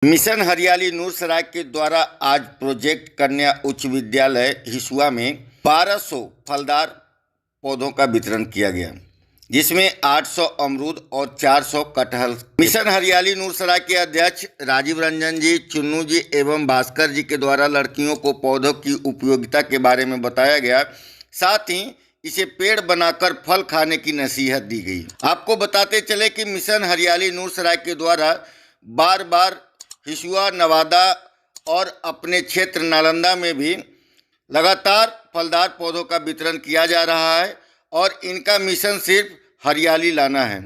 Mission हरियाली नूरसराय के द्वारा आज प्रोजेक्ट कन्या उच्च विद्यालय हिसुआ में 1200 फलदार पौधों का वितरण किया गया, जिसमें 800 अमरूद और 400 कटहल। मिशन हरियाली नूरसराय के अध्यक्ष राजीव रंजन जी, चुन्नू जी एवं भास्कर जी के द्वारा लड़कियों को पौधों की उपयोगिता के बारे में बताया गया, साथ ही इसे पेड़ बनाकर फल खाने की नसीहत दी गई। आपको बताते चले कि मिशन हरियाली नूरसराय के द्वारा बार बार हिसुआ, नवादा और अपने क्षेत्र नालंदा में भी लगातार फलदार पौधों का वितरण किया जा रहा है और इनका मिशन सिर्फ हरियाली लाना है।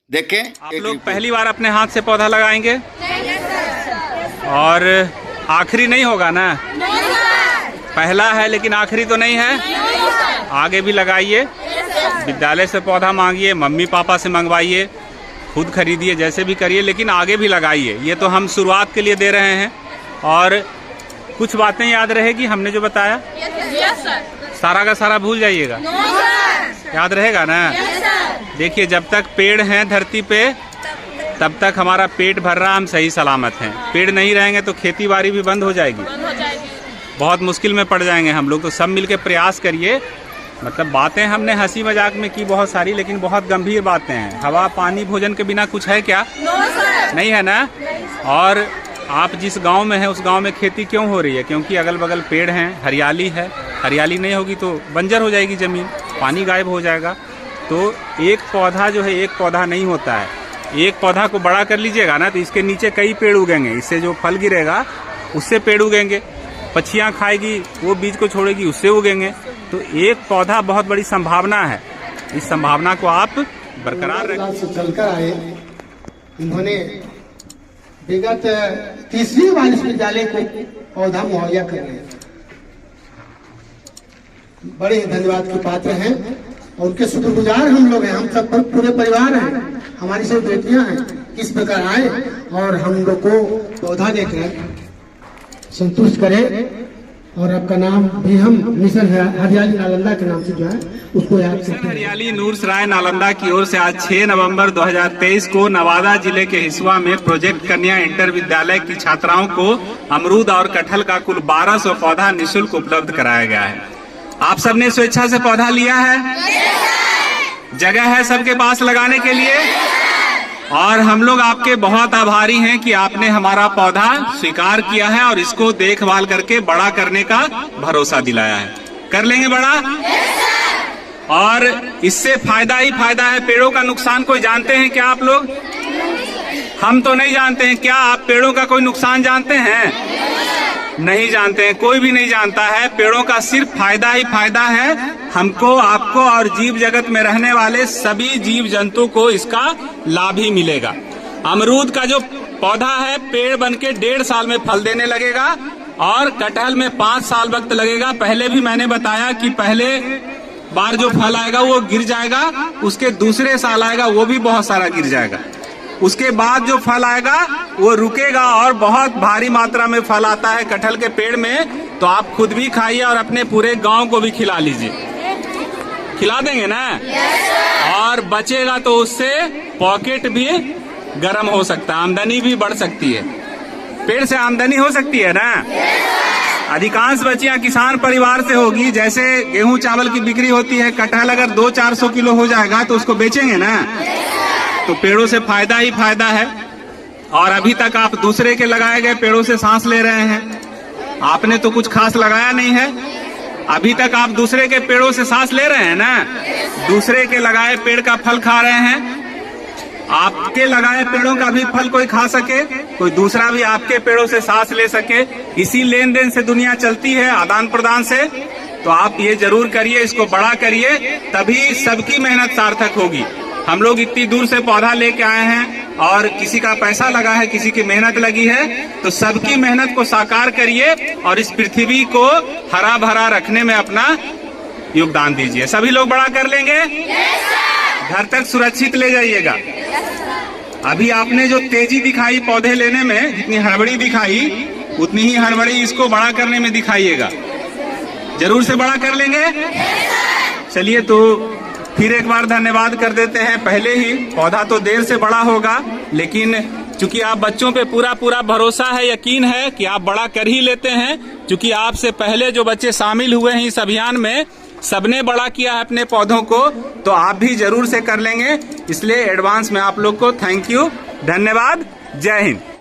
देखें, आप लोग पहली बार अपने हाथ से पौधा लगाएंगे और आखिरी नहीं होगा ना? पहला है लेकिन आखिरी तो नहीं है। आगे भी लगाइए, विद्यालय से पौधा मांगिए, मम्मी पापा से मंगवाइए, खुद खरीदिए, जैसे भी करिए, लेकिन आगे भी लगाइए। ये तो हम शुरुआत के लिए दे रहे हैं और कुछ बातें याद रहेगी हमने जो बताया। सारा का सारा भूल जाइएगा, याद रहेगा ना? देखिए, जब तक पेड़ हैं धरती पे तब तक हमारा पेट भर रहा, हम सही सलामत हैं। पेड़ नहीं रहेंगे तो खेती बाड़ी भी बंद हो जाएगी, बहुत मुश्किल में पड़ जाएंगे हम लोग। तो सब मिलके प्रयास करिए। मतलब बातें हमने हंसी मजाक में की बहुत सारी, लेकिन बहुत गंभीर बातें हैं। हवा, पानी, भोजन के बिना कुछ है क्या? नहीं है ना? और आप जिस गांव में हैं उस गांव में खेती क्यों हो रही है? क्योंकि अगल बगल पेड़ हैं, हरियाली है। हरियाली नहीं होगी तो बंजर हो जाएगी ज़मीन, पानी गायब हो जाएगा। तो एक पौधा जो है, एक पौधा नहीं होता है। एक पौधा को बड़ा कर लीजिएगा ना तो इसके नीचे कई पेड़ उगेंगे, इससे जो फल गिरेगा उससे पेड़ उगेंगे, पक्षियाँ खाएगी वो बीज को छोड़ेगी उससे उगेंगे। तो एक पौधा बहुत बड़ी संभावना है, इस संभावना को आप बरकरार रखें। चलकर आए, इन्होंने विगत तीसरी बार इस विद्यालय को पौधा मुहैया कर रहे हैं। बड़े धन्यवाद के पात्र हैं और उनके शुक्रगुजार हम लोग हैं। हम सब पूरे परिवार हैं, हमारी सब बेटियां हैं। किस प्रकार आए और हम लोग को पौधा देकर संतुष्ट करें। और आपका नाम भी हम मिशन हरियाली नालंदा के नाम से जो है उसको याद करते हैं। हरियाली नूरसराय नालंदा की ओर से आज 6 नवंबर 2023 को नवादा जिले के हिसुआ में प्रोजेक्ट कन्या इंटर विद्यालय की छात्राओं को अमरूद और कटहल का कुल 1200 पौधा निःशुल्क उपलब्ध कराया गया है। आप सबने स्वेच्छा से पौधा लिया है? जगह है सबके पास लगाने के लिए? और हम लोग आपके बहुत आभारी हैं कि आपने हमारा पौधा स्वीकार किया है और इसको देखभाल करके बड़ा करने का भरोसा दिलाया है। कर लेंगे बड़ा? और इससे फायदा ही फायदा है। पेड़ों का नुकसान कोई जानते हैं क्या आप लोग? हम तो नहीं जानते हैं। क्या आप पेड़ों का कोई नुकसान जानते हैं? नहीं जानते हैं, कोई भी नहीं जानता है। पेड़ों का सिर्फ फायदा ही फायदा है। हमको, आपको और जीव जगत में रहने वाले सभी जीव जंतु को इसका लाभ ही मिलेगा। अमरूद का जो पौधा है पेड़ बनके 1.5 साल में फल देने लगेगा और कटहल में 5 साल वक्त लगेगा। पहले भी मैंने बताया कि पहले बार जो फल आएगा वो गिर जाएगा, उसके दूसरे साल आएगा वो भी बहुत सारा गिर जाएगा, उसके बाद जो फल आएगा वो रुकेगा और बहुत भारी मात्रा में फल आता है कटहल के पेड़ में। तो आप खुद भी खाइए और अपने पूरे गांव को भी खिला लीजिए। खिला देंगे ना? और बचेगा तो उससे पॉकेट भी गर्म हो सकता है, आमदनी भी बढ़ सकती है। पेड़ से आमदनी हो सकती है ना? अधिकांश बच्चियां किसान परिवार से होगी। जैसे गेहूं चावल की बिक्री होती है, कटहल अगर 200-400 किलो हो जाएगा तो उसको बेचेंगे ना? तो पेड़ों से फायदा ही फायदा है। और अभी तक आप दूसरे के लगाए गए पेड़ों से सांस ले रहे हैं। आपने तो कुछ खास लगाया नहीं है, अभी तक आप दूसरे के पेड़ों से सांस ले रहे हैं ना? दूसरे के लगाए पेड़ का फल खा रहे हैं। आपके लगाए पेड़ों का भी फल कोई खा सके, कोई दूसरा भी आपके पेड़ों से सांस ले सके। इसी लेन देन से दुनिया चलती है, आदान प्रदान से। तो आप ये जरूर करिए, इसको बड़ा करिए, तभी सबकी मेहनत सार्थक होगी। हम लोग इतनी दूर से पौधा लेके आए हैं और किसी का पैसा लगा है, किसी की मेहनत लगी है। तो सबकी मेहनत को साकार करिए और इस पृथ्वी को हरा भरा रखने में अपना योगदान दीजिए। सभी लोग बड़ा कर लेंगे? घर तक सुरक्षित ले जाइएगा। अभी आपने जो तेजी दिखाई पौधे लेने में, जितनी हड़बड़ी दिखाई, उतनी ही हड़बड़ी इसको बड़ा करने में दिखाइएगा। जरूर से बड़ा कर लेंगे? चलिए, तो फिर एक बार धन्यवाद कर देते हैं। पहले ही पौधा तो देर से बड़ा होगा, लेकिन क्योंकि आप बच्चों पे पूरा भरोसा है, यकीन है कि आप बड़ा कर ही लेते हैं। क्योंकि आपसे पहले जो बच्चे शामिल हुए हैं इस अभियान में, सबने बड़ा किया है अपने पौधों को, तो आप भी जरूर से कर लेंगे। इसलिए एडवांस में आप लोग को थैंक यू, धन्यवाद, जय हिंद।